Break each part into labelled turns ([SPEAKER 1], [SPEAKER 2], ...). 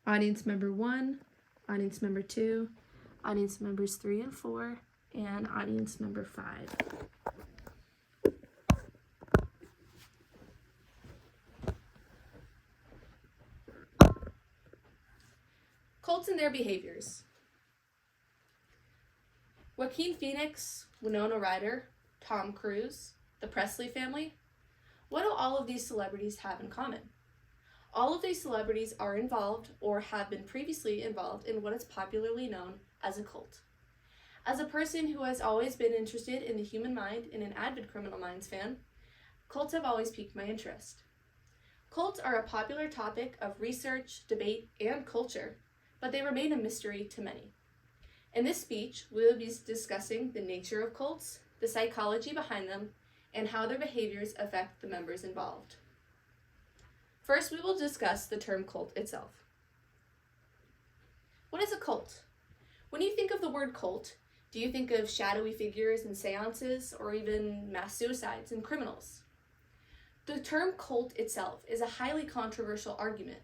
[SPEAKER 1] audience member 1, audience member 2, audience members 3 and 4, and audience member 5. Cults and their behaviors. Joaquin Phoenix, Winona Ryder, Tom Cruise, the Presley family. What do all of these celebrities have in common? All of these celebrities are involved or have been previously involved in what is popularly known as a cult. As a person who has always been interested in the human mind and an avid Criminal Minds fan, cults have always piqued my interest. Cults are a popular topic of research, debate, and culture, but they remain a mystery to many. In this speech, we will be discussing the nature of cults, the psychology behind them, and how their behaviors affect the members involved. First, we will discuss the term cult itself. What is a cult? When you think of the word cult, do you think of shadowy figures and seances, or even mass suicides and criminals? The term cult itself is a highly controversial argument,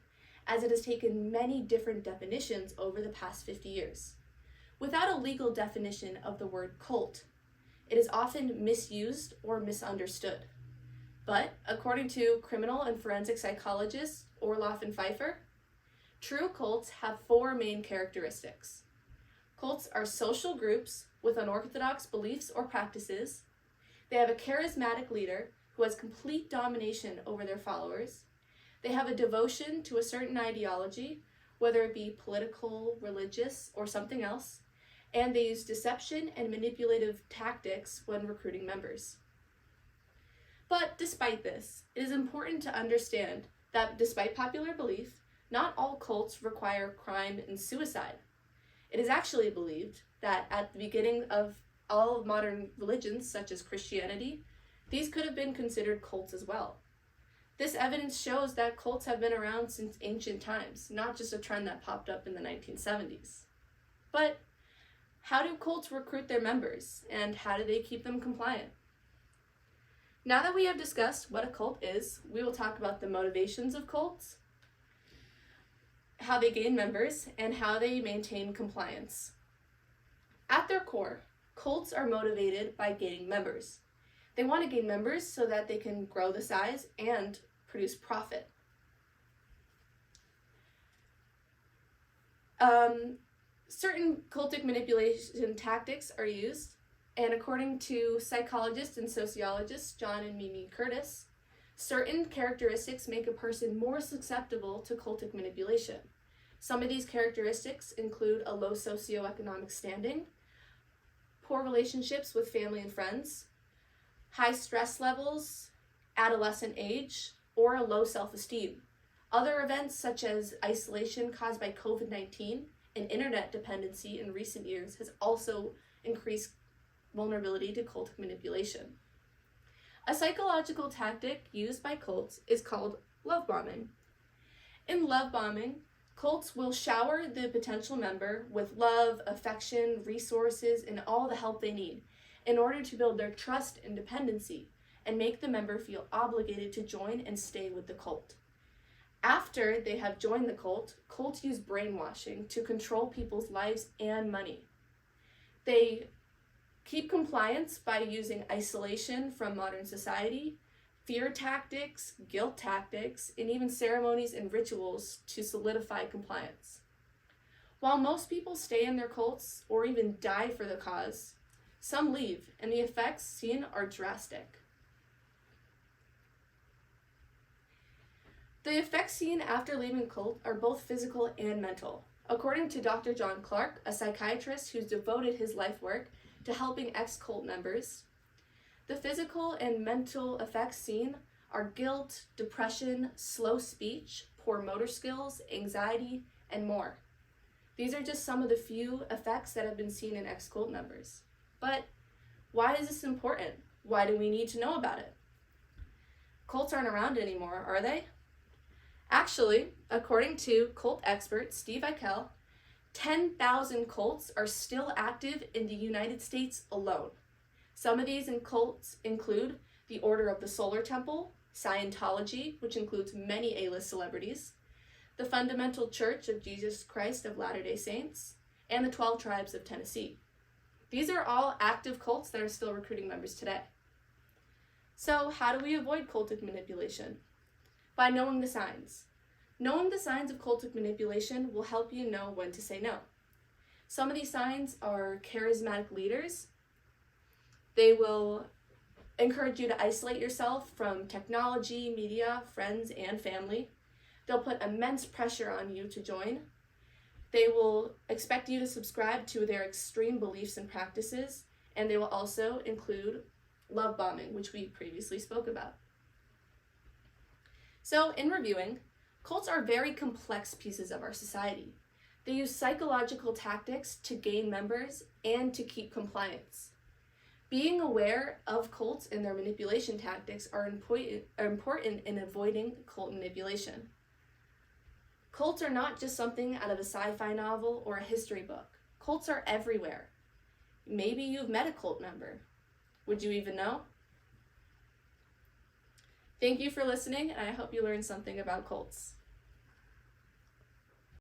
[SPEAKER 1] as it has taken many different definitions over the past 50 years. Without a legal definition of the word cult, it is often misused or misunderstood. But according to criminal and forensic psychologist Orloff and Pfeiffer, true cults have 4 main characteristics. Cults are social groups with unorthodox beliefs or practices. They have a charismatic leader who has complete domination over their followers. They have a devotion to a certain ideology, whether it be political, religious, or something else, and they use deception and manipulative tactics when recruiting members. But despite this, it is important to understand that despite popular belief, not all cults require crime and suicide. It is actually believed that at the beginning of all modern religions, such as Christianity, these could have been considered cults as well. This evidence shows that cults have been around since ancient times, not just a trend that popped up in the 1970s. But how do cults recruit their members, and how do they keep them compliant? Now that we have discussed what a cult is, we will talk about the motivations of cults, how they gain members, and how they maintain compliance. At their core, cults are motivated by gaining members. They want to gain members so that they can grow the size and produce profit. Certain cultic manipulation tactics are used, and according to psychologists and sociologists John and Mimi Curtis, certain characteristics make a person more susceptible to cultic manipulation. Some of these characteristics include a low socioeconomic standing, poor relationships with family and friends, high stress levels, adolescent age, or a low self-esteem. Other events such as isolation caused by COVID-19 and internet dependency in recent years has also increased vulnerability to cultic manipulation. A psychological tactic used by cults is called love bombing. In love bombing, cults will shower the potential member with love, affection, resources, and all the help they need in order to build their trust and dependency and make the member feel obligated to join and stay with the cult. After they have joined the cult, cults use brainwashing to control people's lives and money. They keep compliance by using isolation from modern society, fear tactics, guilt tactics, and even ceremonies and rituals to solidify compliance. While most people stay in their cults or even die for the cause, some leave, and the effects seen are drastic. The effects seen after leaving a cult are both physical and mental. According to Dr. John Clark, a psychiatrist who's devoted his life work to helping ex-cult members, the physical and mental effects seen are guilt, depression, slow speech, poor motor skills, anxiety, and more. These are just some of the few effects that have been seen in ex-cult members. But why is this important? Why do we need to know about it? Cults aren't around anymore, are they? Actually, according to cult expert Steve Eichel, 10,000 cults are still active in the United States alone. Some of these cults include the Order of the Solar Temple, Scientology, which includes many A-list celebrities, the Fundamental Church of Jesus Christ of Latter-day Saints, and the 12 Tribes of Tennessee. These are all active cults that are still recruiting members today. So how do we avoid cultic manipulation? By knowing the signs. Knowing the signs of cultic manipulation will help you know when to say no. Some of these signs are charismatic leaders. They will encourage you to isolate yourself from technology, media, friends, and family. They'll put immense pressure on you to join. They will expect you to subscribe to their extreme beliefs and practices, and they will also include love bombing, which we previously spoke about. So, in reviewing, cults are very complex pieces of our society. They use psychological tactics to gain members and to keep compliance. Being aware of cults and their manipulation tactics are important in avoiding cult manipulation. Cults are not just something out of a sci-fi novel or a history book. Cults are everywhere. Maybe you've met a cult member. Would you even know? Thank you for listening, and I hope you learned something about cults.